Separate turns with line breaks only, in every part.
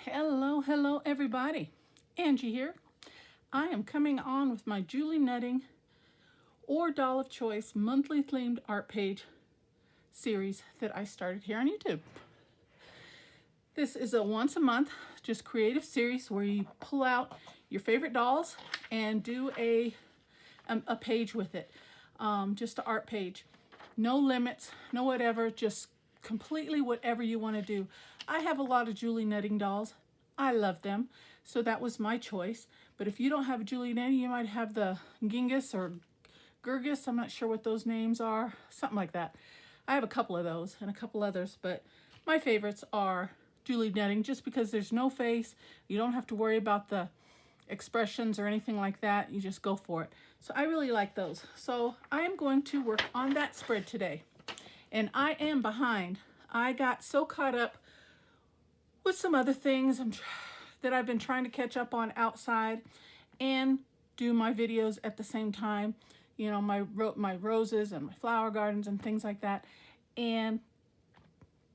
Hello everybody. Angie here. I am coming on with my Julie Nutting or Doll of Choice monthly themed art page series that I started here on YouTube. This is a once a month just creative series where you pull out your favorite dolls and do a page with it. Just an art page. No limits, no whatever, just completely whatever you want to do. I have a lot of Julie Nutting dolls. I love them, so that was my choice. But if you don't have Julie Nutting, you might have the Genghis or Gurgis. I'm not sure what those names are, something like that. I have a couple of those and a couple others, but my favorites are Julie Nutting just because there's no face. You don't have to worry about the expressions or anything like that. You just go for it. So I really like those. So I am going to work on that spread today. And I am behind. I got so caught up with some other things that I've been trying to catch up on outside and do my videos at the same time. You know, my roses and my flower gardens and things like that. And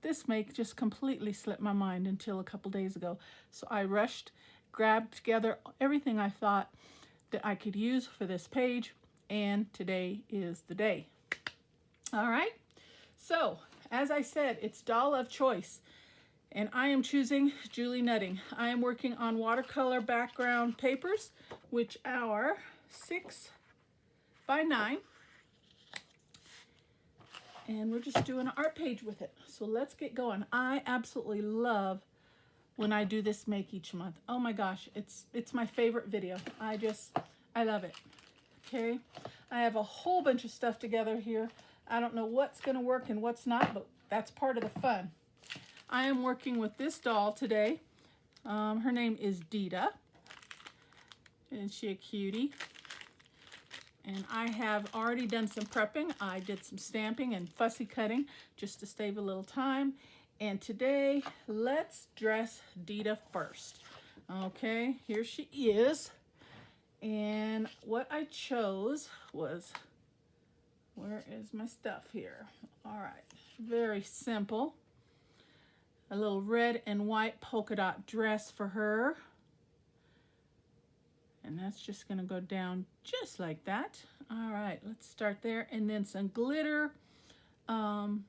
this make just completely slipped my mind until a couple days ago. So I rushed, grabbed together everything I thought that I could use for this page, and today is the day. All right, so as I said, it's doll of choice, and I am choosing Julie Nutting. I am working on watercolor background papers, which are 6 by 9. And we're just doing an art page with it. So let's get going. I absolutely love when I do this make each month. Oh my gosh, it's my favorite video. I love it. Okay, I have a whole bunch of stuff together here. I don't know what's gonna work and what's not, but that's part of the fun. I am working with this doll today. Her name is Dita. Isn't she a cutie? And I have already done some prepping. I did some stamping and fussy cutting just to save a little time. And today, let's dress Dita first. Okay, here she is. And what I chose was, where is my stuff here? All right, very simple. A little red and white polka dot dress for her. And that's just gonna go down just like that. All right, let's start there. And then some glitter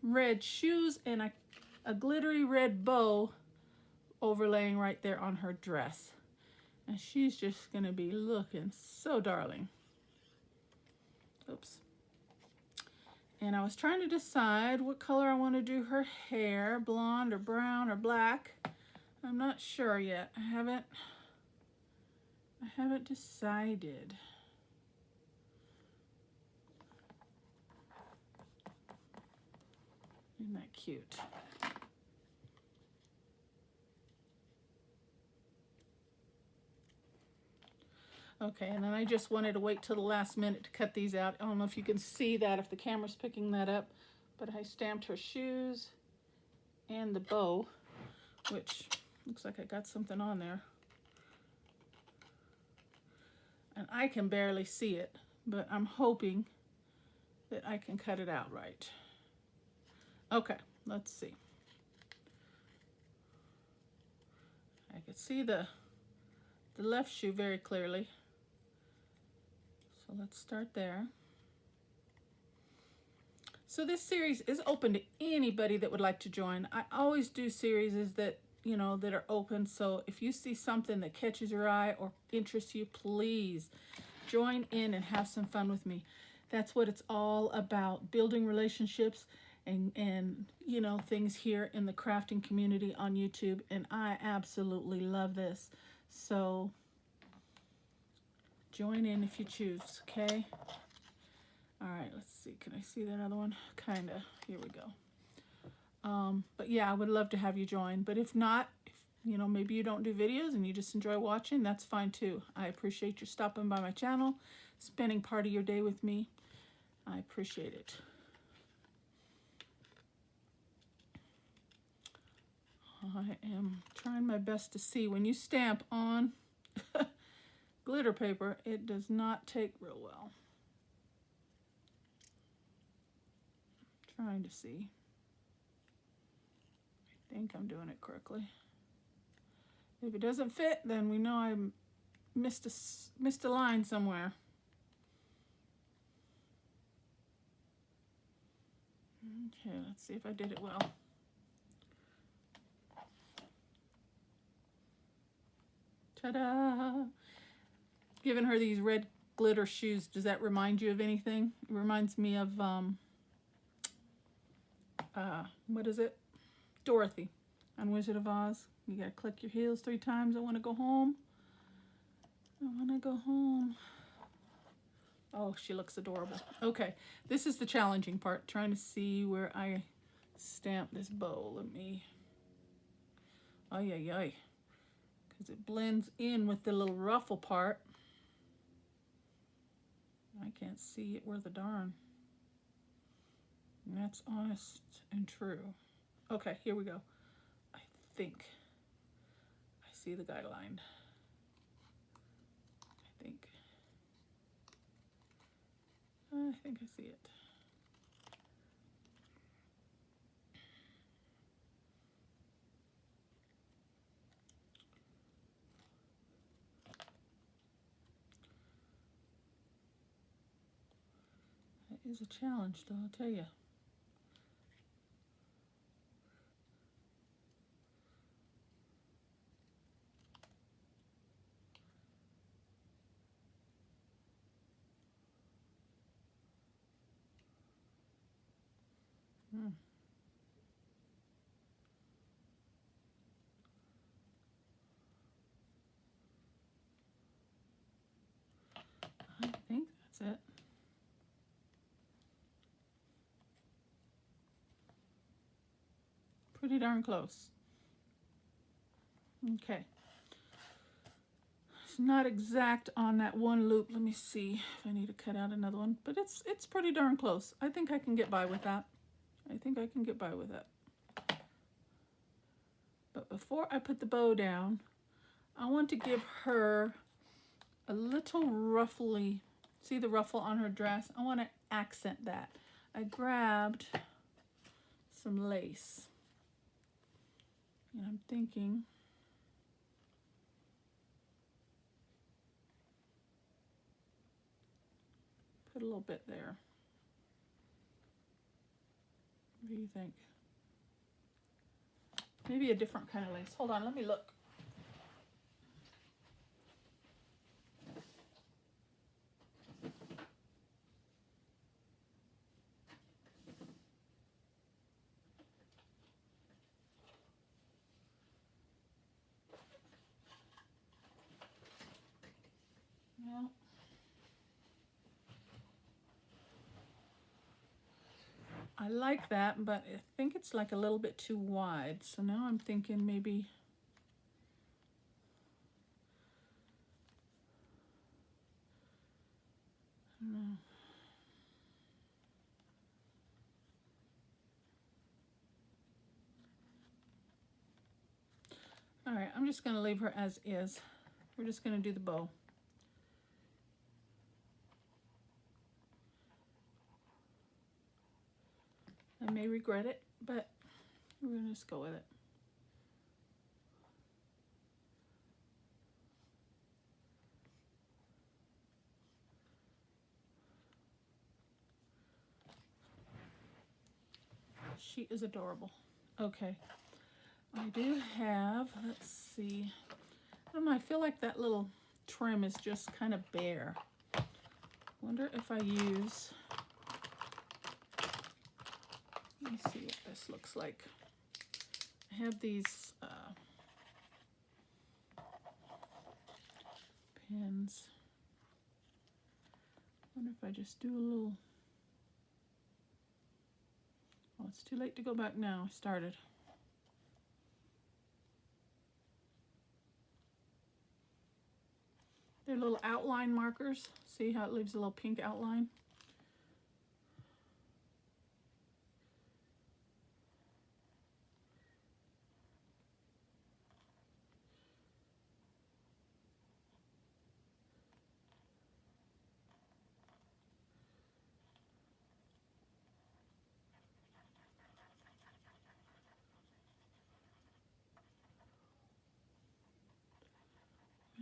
red shoes and a glittery red bow overlaying right there on her dress. And she's just gonna be looking so darling. Oops. And I was trying to decide what color I want to do her hair, blonde or brown or black. I'm not sure yet. I haven't decided. Isn't that cute? Okay, and then I just wanted to wait till the last minute to cut these out. I don't know if you can see that, if the camera's picking that up, but I stamped her shoes and the bow, which looks like I got something on there. And I can barely see it, but I'm hoping that I can cut it out right. Okay, let's see. I can see the left shoe very clearly. So let's start there. So this series is open to anybody that would like to join. I always do series that, you know, that are open. So if you see something that catches your eye or interests you, please join in and have some fun with me. That's what it's all about, building relationships and you know, things here in the crafting community on YouTube. And I absolutely love this. So join in if you choose, okay? All right, let's see. Can I see that other one? Kind of. Here we go. But yeah, I would love to have you join. But if not, you know, maybe you don't do videos and you just enjoy watching, that's fine too. I appreciate you stopping by my channel, spending part of your day with me. I appreciate it. I am trying my best to see. When you stamp on glitter paper, it does not take real well. Trying to see. I think I'm doing it correctly. If it doesn't fit, then we know I missed a line somewhere. Okay, let's see if I did it well. Ta-da! Giving her these red glitter shoes, does that remind you of anything? It reminds me of, what is it? Dorothy on Wizard of Oz. You gotta click your heels 3 times. I wanna go home. I wanna go home. Oh, she looks adorable. Okay, this is the challenging part, trying to see where I stamp this bow. Let me, ay, ay, ay, because it blends in with the little ruffle part. I can't see it worth a darn. And that's honest and true. Okay, here we go. I think I see the guideline. I think I see it. That is a challenge, though, I'll tell you. I think that's it. Pretty darn close. Okay. It's not exact on that one loop. Let me see if I need to cut out another one, but it's pretty darn close. I think I can get by with that. I think I can get by with that. But before I put the bow down, I want to give her a little ruffly, see the ruffle on her dress? I want to accent that. I grabbed some lace. And I'm thinking put a little bit there. What do you think? Maybe a different kind of lace. Hold on, let me look. Well, I like that, but I think it's like a little bit too wide. So now I'm thinking maybe I don't know. All right, I'm just going to leave her as is. We're just going to do the bow. I may regret it, but we're going to just go with it. She is adorable. Okay. I do have, let's see, I don't know, I feel like that little trim is just kind of bare. Wonder if I use, let me see what this looks like. I have these pins. Wonder if I just do a little, oh, it's too late to go back now. I started. They're little outline markers. See how it leaves a little pink outline?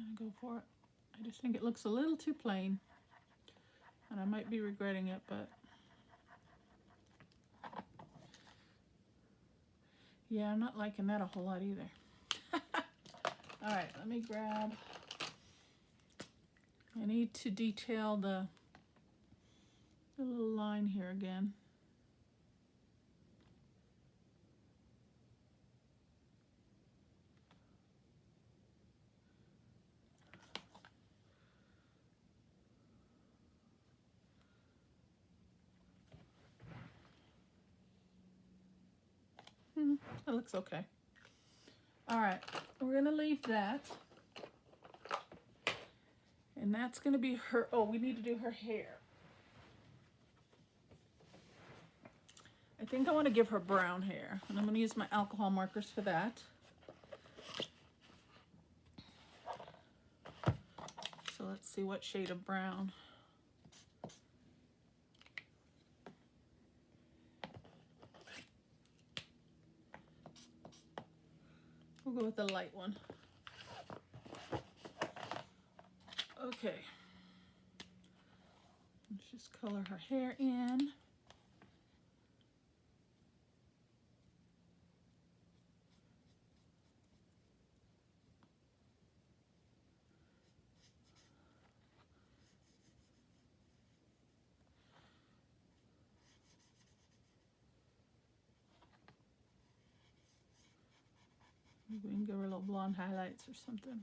I'm gonna go for it. I just think it looks a little too plain, and I might be regretting it, but yeah, I'm not liking that a whole lot either. All right, let me grab, I need to detail the little line here again. That looks okay. All right, we're gonna leave that. And that's gonna be her, oh, we need to do her hair. I think I wanna give her brown hair, and I'm gonna use my alcohol markers for that. So let's see what shade of brown. We'll go with the light one. Okay. Let's just color her hair in. Maybe we can give her little blonde highlights or something.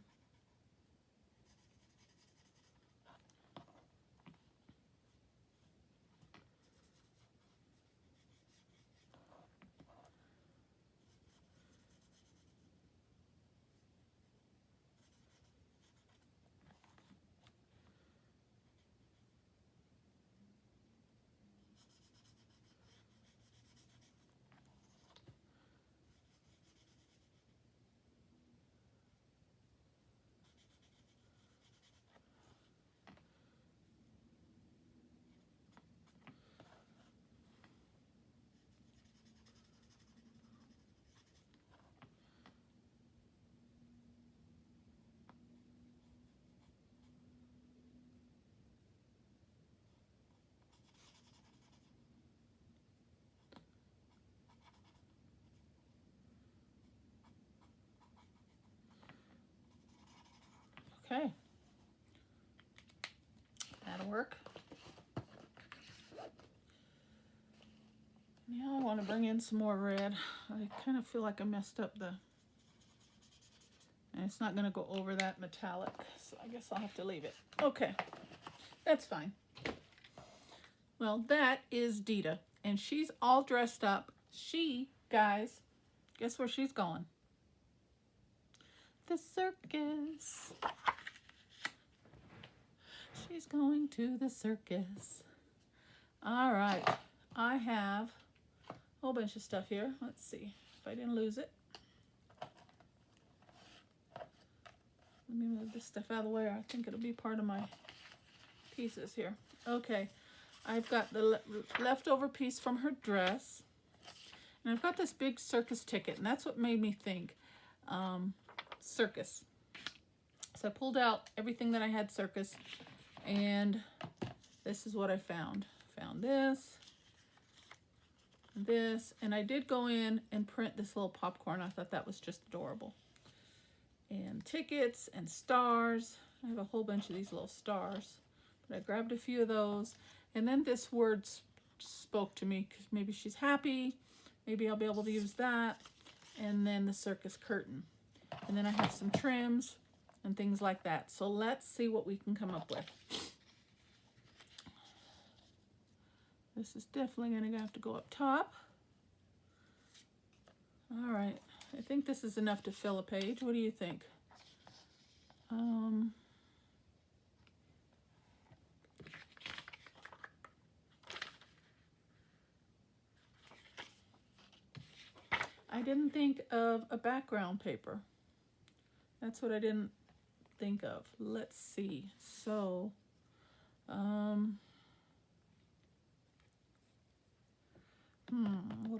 Okay. That'll work. Now I want to bring in some more red. I kind of feel like I messed up the, and it's not going to go over that metallic, so I guess I'll have to leave it. Okay, that's fine. Well, that is Dita, and she's all dressed up. She, guys, guess where she's going? The circus. She's going to the circus. All right, I have a whole bunch of stuff here. Let's see if I didn't lose it. Let me move this stuff out of the way. I think it'll be part of my pieces here. Okay, I've got the leftover piece from her dress. And I've got this big circus ticket, and that's what made me think circus. So I pulled out everything that I had circus, and this is what I found. Found this, and I did go in and print this little popcorn. I thought that was just adorable. And tickets and stars. I have a whole bunch of these little stars, but I grabbed a few of those. And then this word spoke to me because maybe she's happy. Maybe I'll be able to use that. And then the circus curtain. And then I have some trims and things like that. So let's see what we can come up with. This is definitely going to have to go up top. All right. I think this is enough to fill a page. What do you think? I didn't think of a background paper. That's what I didn't think of. Let's see. So, what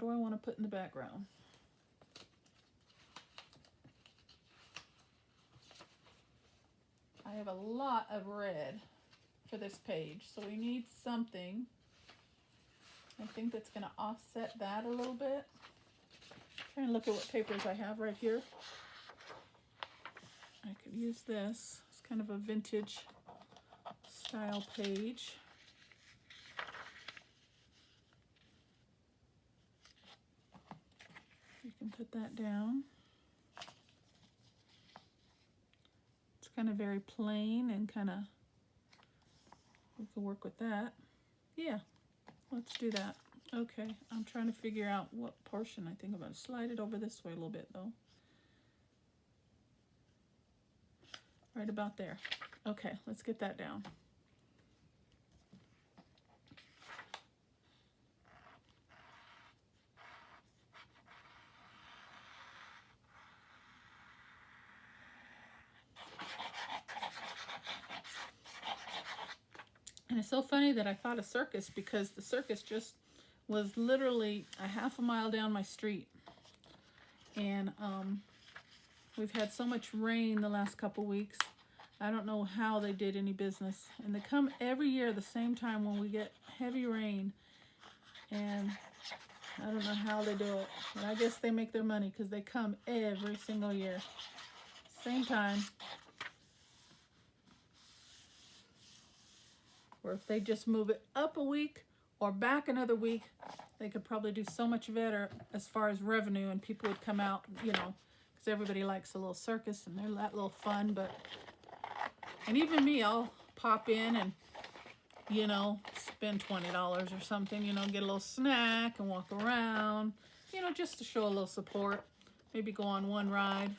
do I want to put in the background? have a lot of red for this page, so we need something, I think, that's going to offset that a little bit. Trying to look at what papers I have right here. I could use this. It's kind of a vintage style page. You can put that down. It's kind of very plain and kind of, we can work with that. Yeah, let's do that. Okay, I'm trying to figure out what portion. I think I'm going to slide it over this way a little bit though. Right about there. Okay, let's get that down. And it's so funny that I thought of circus, because the circus just was literally a half a mile down my street. And we've had so much rain the last couple weeks. I don't know how they did any business. And they come every year the same time when we get heavy rain. And I don't know how they do it. But I guess they make their money because they come every single year. Same time. Or if they just move it up a week or back another week, they could probably do so much better as far as revenue, and people would come out, you know, because everybody likes a little circus and they're that little fun. But, and even me, I'll pop in and, you know, spend $20 or something, you know, get a little snack and walk around, you know, just to show a little support. Maybe go on one ride.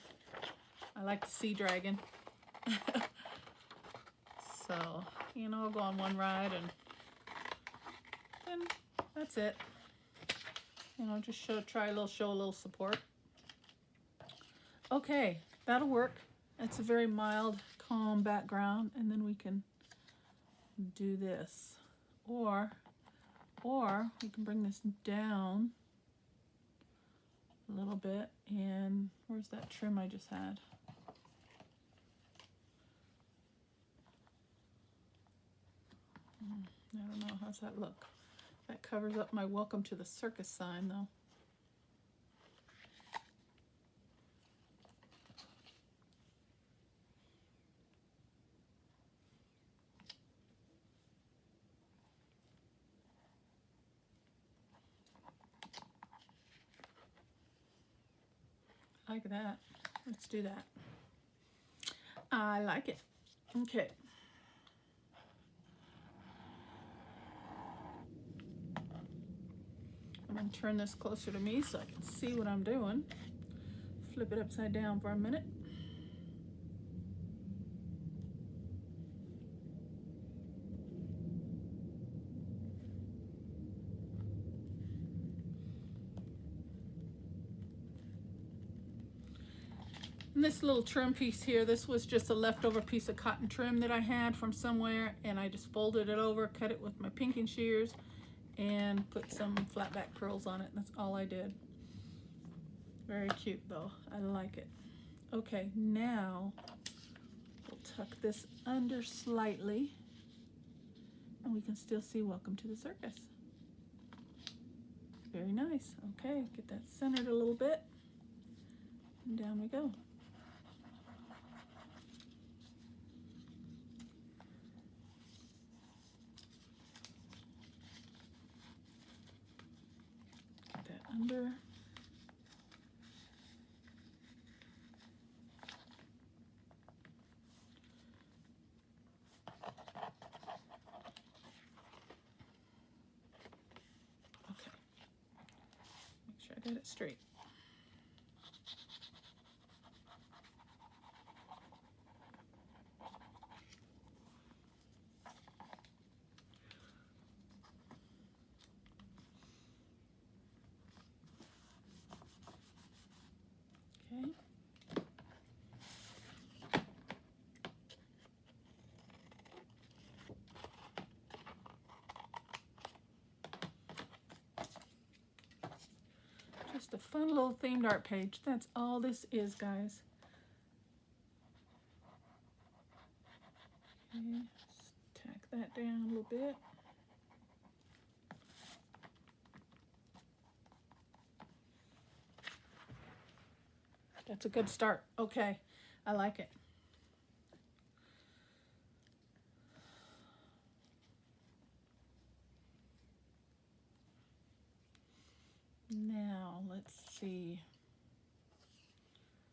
I like the Sea Dragon. So, you know, I'll go on one ride and then that's it. You know, just show a little support. Okay, that'll work. It's a very mild, calm background, and then we can do this. Or we can bring this down a little bit, and where's that trim I just had? I don't know, how's that look? That covers up my welcome to the circus sign though. Like that. Let's do that. I like it. Okay. I'm going to turn this closer to me so I can see what I'm doing. Flip it upside down for a minute. And this little trim piece here, this was just a leftover piece of cotton trim that I had from somewhere, and I just folded it over, cut it with my pinking shears, and put some flat back pearls on it. That's all I did. Very cute though. I like it. Okay, now we'll tuck this under slightly, and we can still see Welcome to the Circus. Very nice. Okay, get that centered a little bit, and down we go. Get that under. Get it straight. Okay. Just a fun little themed art page. That's all this is, guys. Okay, tack that down a little bit. That's a good start. Okay, I like it. Now, let's see.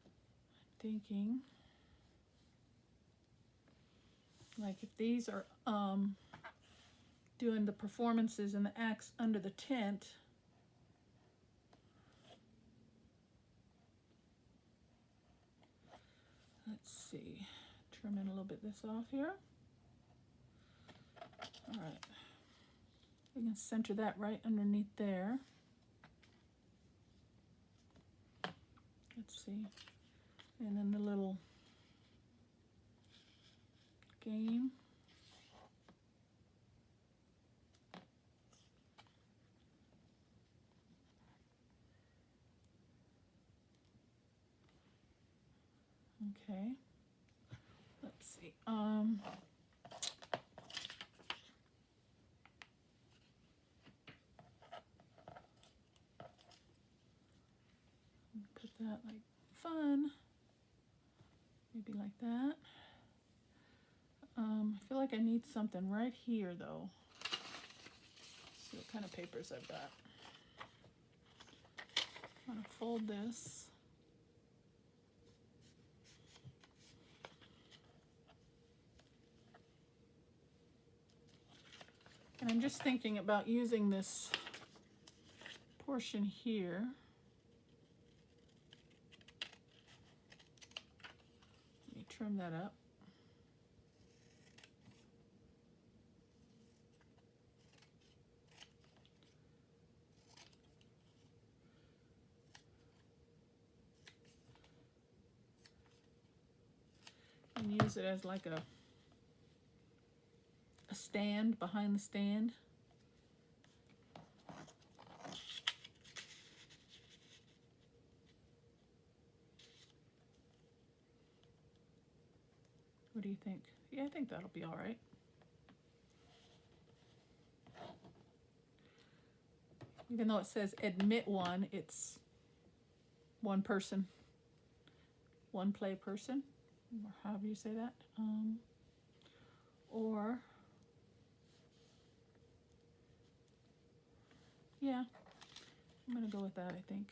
I'm thinking, like if these are doing the performances and the acts under the tent, let's see, trimming a little bit this off here. All right, we can center that right underneath there. Let's see, and then the little game. Okay, let's see. Put that like fun, maybe like that. I feel like I need something right here though. Let's see what kind of papers I've got. I'm gonna fold this. And I'm just thinking about using this portion here. Let me trim that up. And use it as like a stand behind the stand. What do you think? Yeah, I think that'll be all right. Even though it says admit one, it's one person, one play person, or however you say that. Or, yeah, I'm gonna go with that, I think.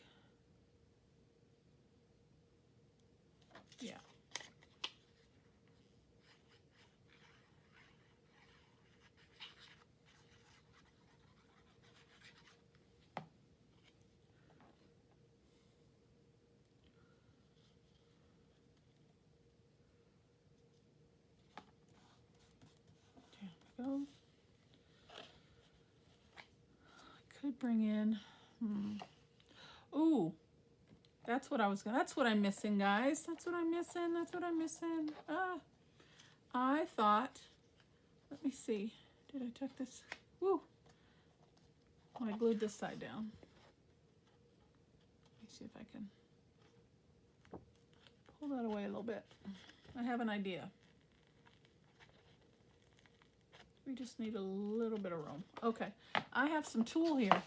Yeah. There we go. I could bring in, ooh, that's what I'm missing, guys. That's what I'm missing. I thought, let me see, did I tuck this? Woo! When I glued this side down. Let me see if I can pull that away a little bit. I have an idea. We just need a little bit of room. Okay, I have some tulle here.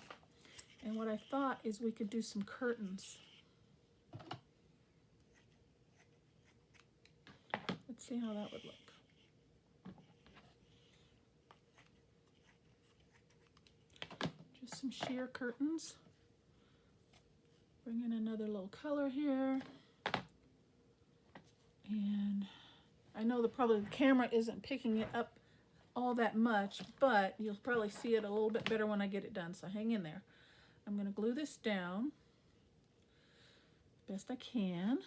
And what I thought is we could do some curtains. Let's see how that would look. Just some sheer curtains. Bring in another little color here. And I know probably the camera isn't picking it up all that much, but you'll probably see it a little bit better when I get it done, so hang in there. I'm going to glue this down best I can.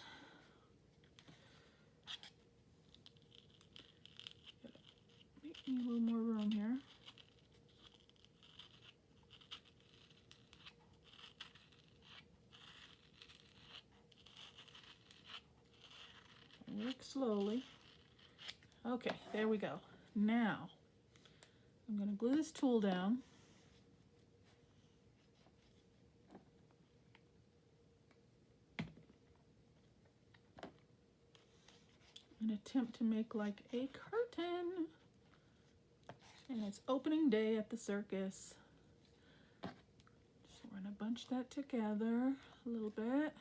Make me a little more room here. Work slowly. Okay, there we go. Now, I'm going to glue this tulle down. And attempt to make like a curtain. And it's opening day at the circus. So we're gonna bunch that together a little bit.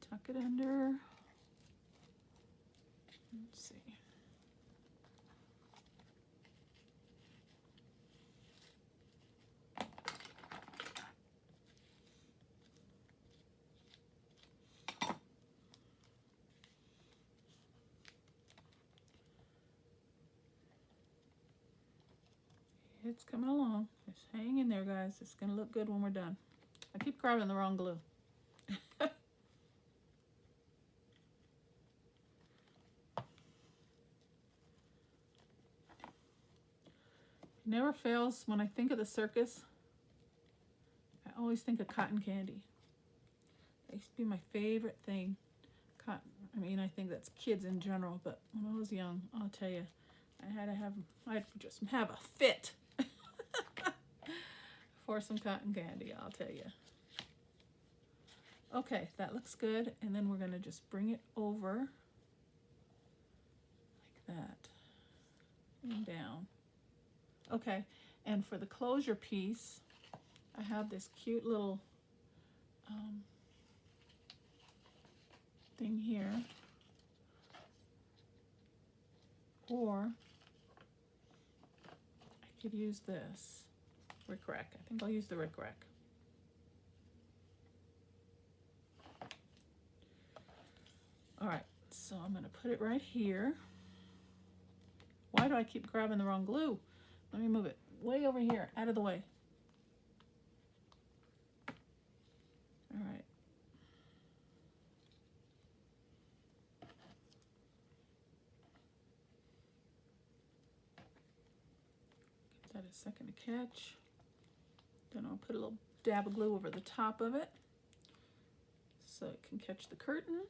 Tuck it under. Let's see. It's coming along. Just hang in there, guys. It's gonna look good when we're done. I keep grabbing the wrong glue. Never fails when I think of the circus. I always think of cotton candy. That used to be my favorite thing. Cotton. I mean, I think that's kids in general, but when I was young, I'll tell you, I'd just have a fit for some cotton candy, I'll tell you. Okay, that looks good, and then we're gonna just bring it over like that and down. Okay, and for the closure piece, I have this cute little thing here, or I could use this rickrack. I think I'll use the rickrack. All right, so I'm gonna put it right here. Why do I keep grabbing the wrong glue? Let me move it way over here, out of the way. All right. Give that a second to catch. Then I'll put a little dab of glue over the top of it so it can catch the curtain.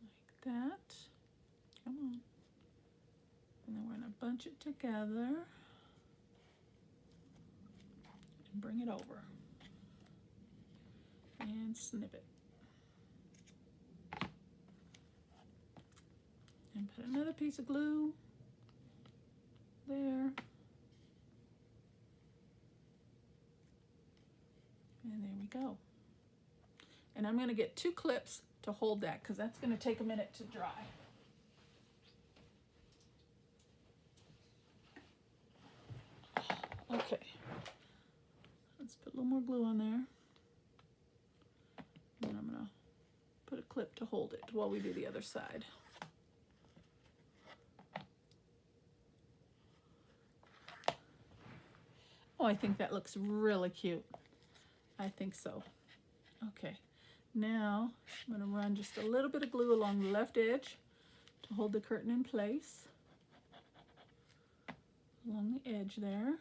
Like that. Come on. And then we're going to bunch it together and bring it over and snip it. And put another piece of glue there. And there we go. And I'm going to get 2 clips to hold that because that's going to take a minute to dry. Okay, let's put a little more glue on there. And then I'm going to put a clip to hold it while we do the other side. Oh, I think that looks really cute. I think so. Okay, now I'm going to run just a little bit of glue along the left edge to hold the curtain in place. Along the edge there.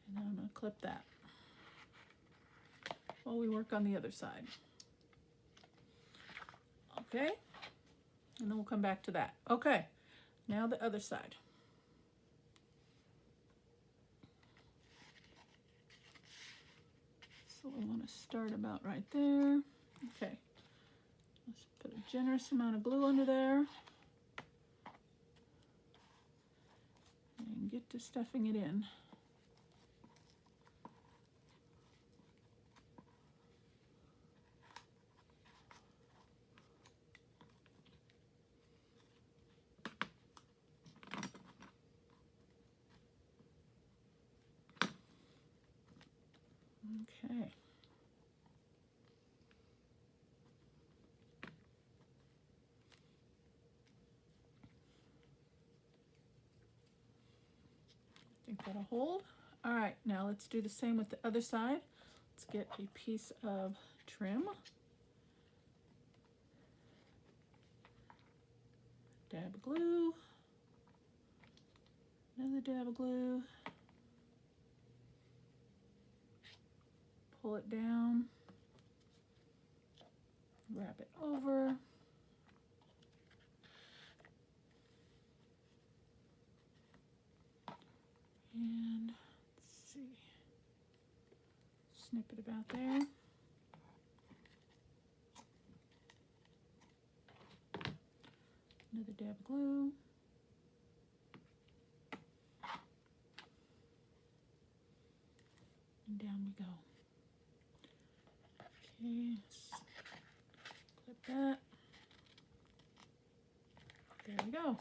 And then I'm going to clip that while we work on the other side. Okay, and then we'll come back to that. Okay, now the other side. So we want to start about right there. Okay, let's put a generous amount of glue under there and get to stuffing it in. Okay. I think that'll hold. All right, now let's do the same with the other side. Let's get a piece of trim. Dab of glue. Another dab of glue. Pull it down. Wrap it over. And let's see. snip it about there. Another dab of glue. And down we go. Okay, clip that. There we go.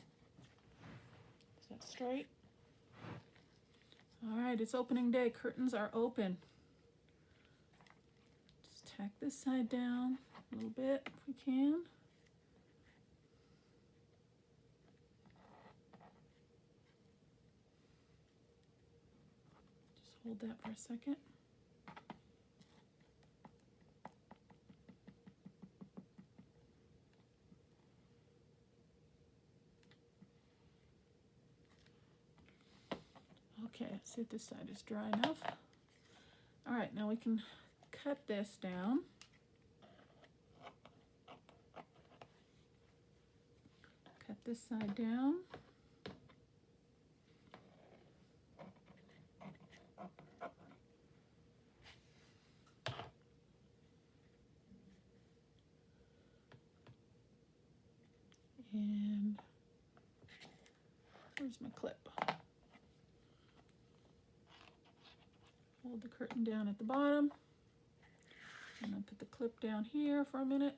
Is that straight? All right, it's opening day. Curtains are open. Just tack this side down a little bit if we can. Just hold that for a second. Okay, let's see if this side is dry enough. All right, now we can cut this down. Cut this side down. And where's my clip? Hold the curtain down at the bottom. And then put the clip down here for a minute.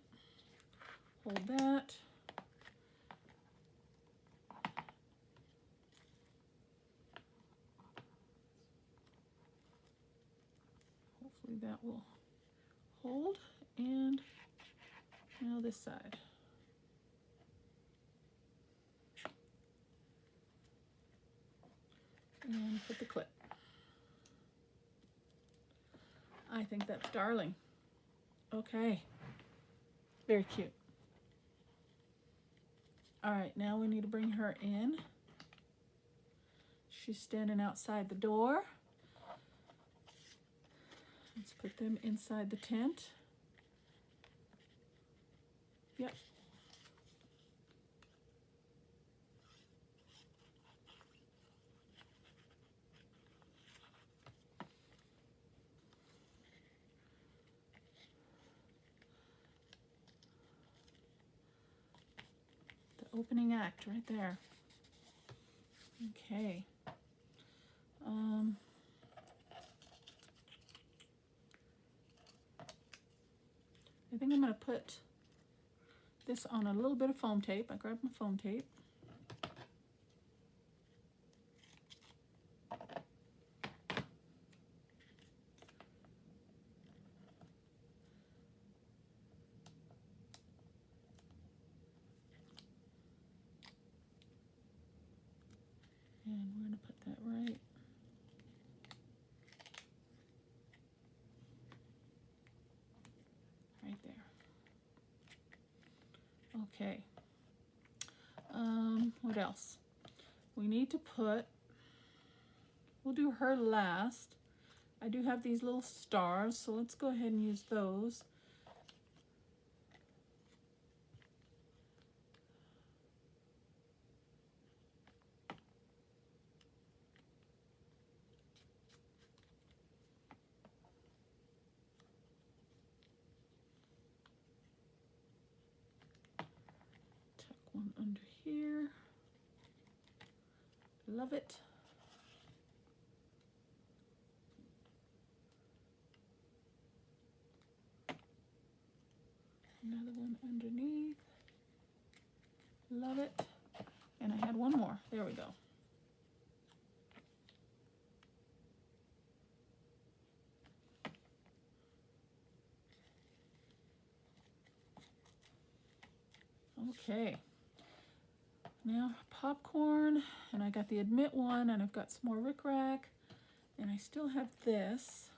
Hold that. Hopefully that will hold. And now this side. And put the clip. I think that's darling. Okay. Very cute. All right, now we need to bring her in. She's standing outside the door. Let's put them inside the tent. Yep. The opening act right there. Okay. I think I'm going to put this on a little bit of foam tape. I grabbed my foam tape. And we're going to put that right there. Okay. What else? We need to put, we'll do her last. I do have these little stars, so let's go ahead and use those. Tuck one under here. Love it. Another one underneath. Love it. And I had one more. There we go. Okay. Now popcorn, and I got the Admit one, and I've got some more rickrack, and I still have this.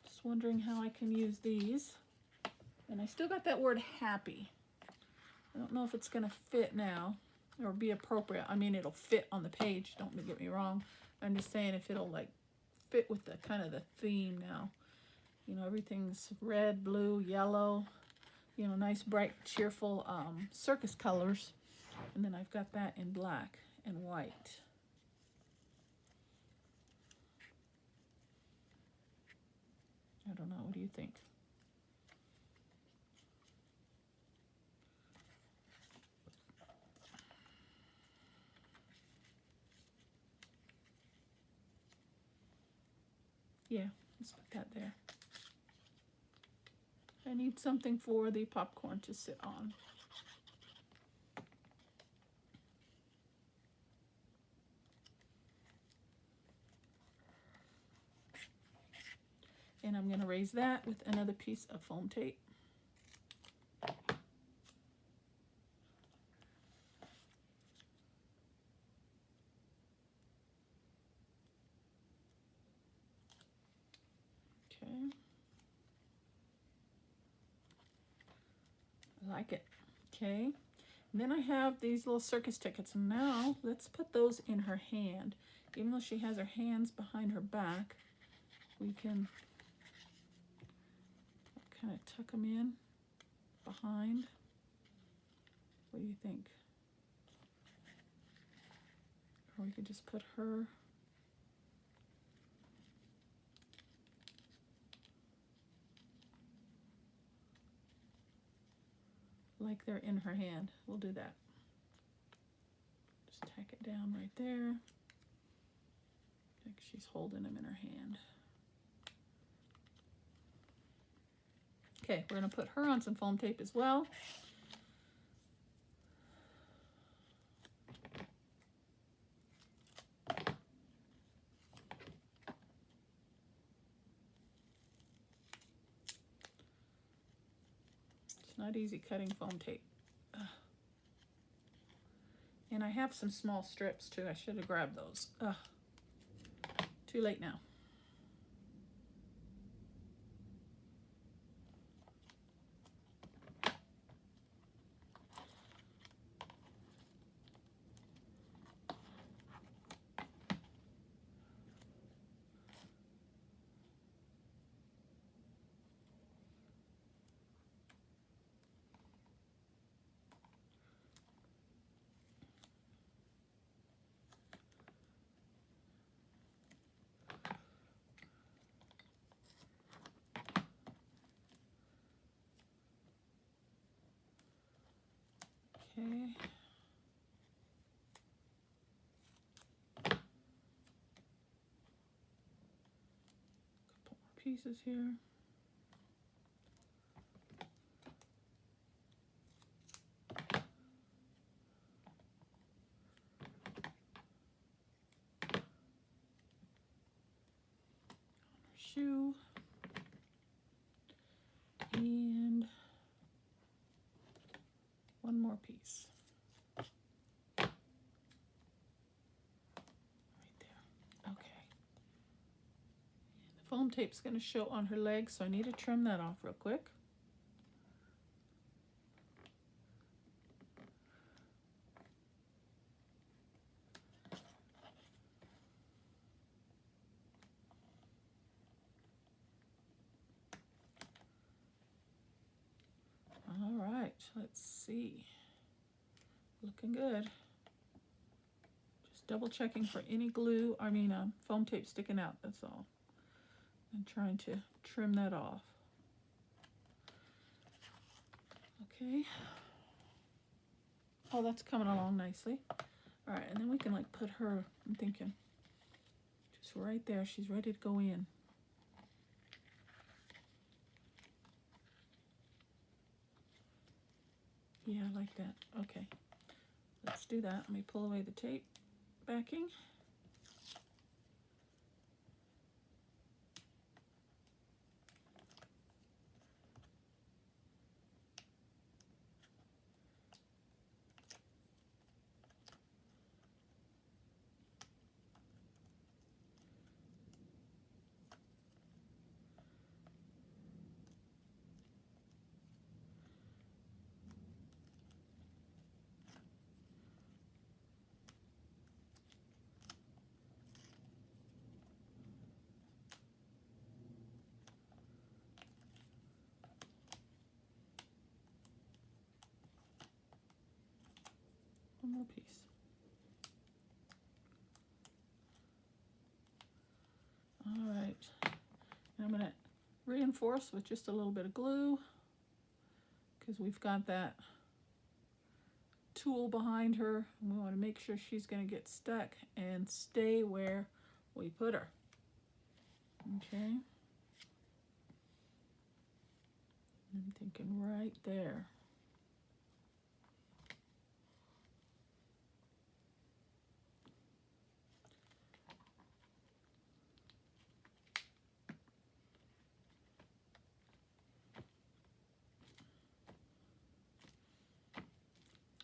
Just wondering how I can use these. And I still got that word happy. I don't know if it's going to fit now or be appropriate. I mean, it'll fit on the page, don't get me wrong. I'm just saying if it'll like fit with the kind of the theme now. You know, everything's red, blue, yellow, you know, nice, bright, cheerful circus colors. And then I've got that in black and white. I don't know. What do you think? Yeah, let's put that there. I need something for the popcorn to sit on. And I'm going to raise that with another piece of foam tape. Okay. I like it. Okay. And then I have these little circus tickets. And now let's put those in her hand. Even though she has her hands behind her back, we can kind of tuck them in behind. What do you think? Or we could just put her like they're in her hand. We'll do that. Just tack it down right there. Like she's holding them in her hand. Okay, we're going to put her on some foam tape as well. It's not easy cutting foam tape. Ugh. And I have some small strips too. I should have grabbed those. Ugh. Too late now. Okay. Couple more pieces here. Shoe. And one more piece. Right there. Okay. And the foam tape's going to show on her legs, so I need to trim that off real quick. All right, let's see. Looking good. Just double checking for any glue, foam tape sticking out, that's all. I'm trying to trim that off. Okay. Oh, that's coming along nicely. All right, and then we can like put her, I'm thinking, just right there. She's ready to go in. Yeah, I like that. Okay, let's do that. Let me pull away the tape backing. One more piece. All right, and I'm gonna reinforce with just a little bit of glue because we've got that tool behind her. And we want to make sure she's going to get stuck and stay where we put her. Okay. I'm thinking right there.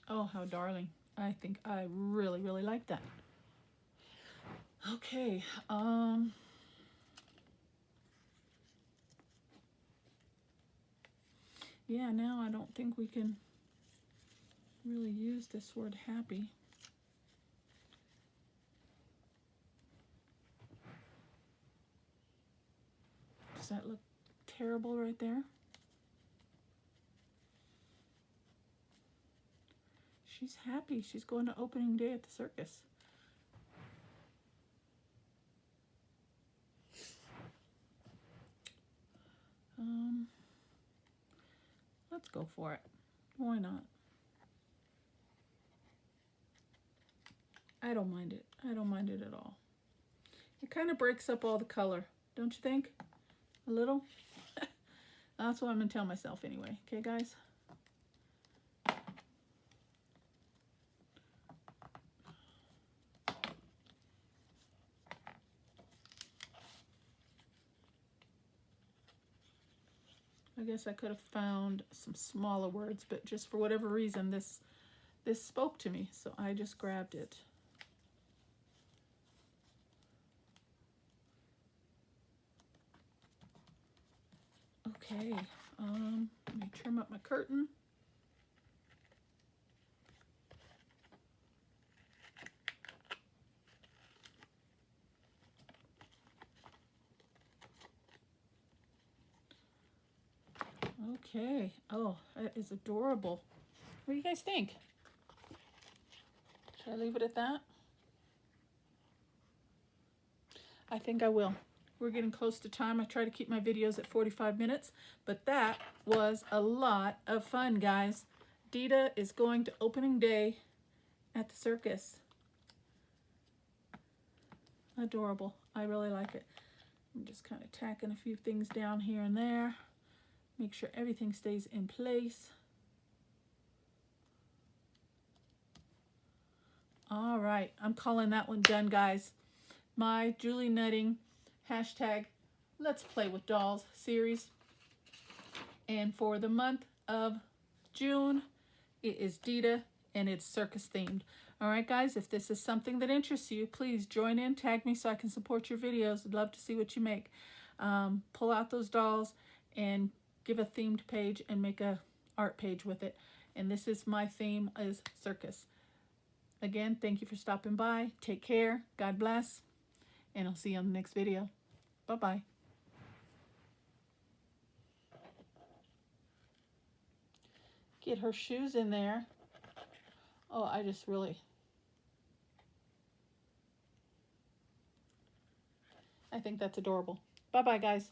Oh, how darling. I think I really, really like that. Okay, yeah, now I don't think we can really use this word happy. Does that look terrible right there? She's happy. She's going to opening day at the circus. Let's go for it. Why not? I don't mind it. I don't mind it at all. It kind of breaks up all the color, don't you think? A little? That's what I'm going to tell myself anyway. Okay, guys? I guess I could have found some smaller words, but just for whatever reason, this spoke to me, so I just grabbed it. Okay, let me trim up my curtain. Okay, oh, that is adorable. What do you guys think? Should I leave it at that? I think I will. We're getting close to time. I try to keep my videos at 45 minutes, but that was a lot of fun, guys. Dita is going to opening day at the circus. Adorable. I really like it. I'm just kind of tacking a few things down here and there. Make sure everything stays in place. All right, I'm calling that one done, guys. My Julie Nutting hashtag Let's Play with Dolls series. And for the month of June, it is Dita and it's circus themed. All right, guys, if this is something that interests you, please join in, tag me so I can support your videos. I'd love to see what you make. Pull out those dolls and give a themed page and make a art page with it. And this is my theme is circus. Again, thank you for stopping by. Take care. God bless. And I'll see you on the next video. Bye-bye. Get her shoes in there. Oh, I think that's adorable. Bye-bye, guys.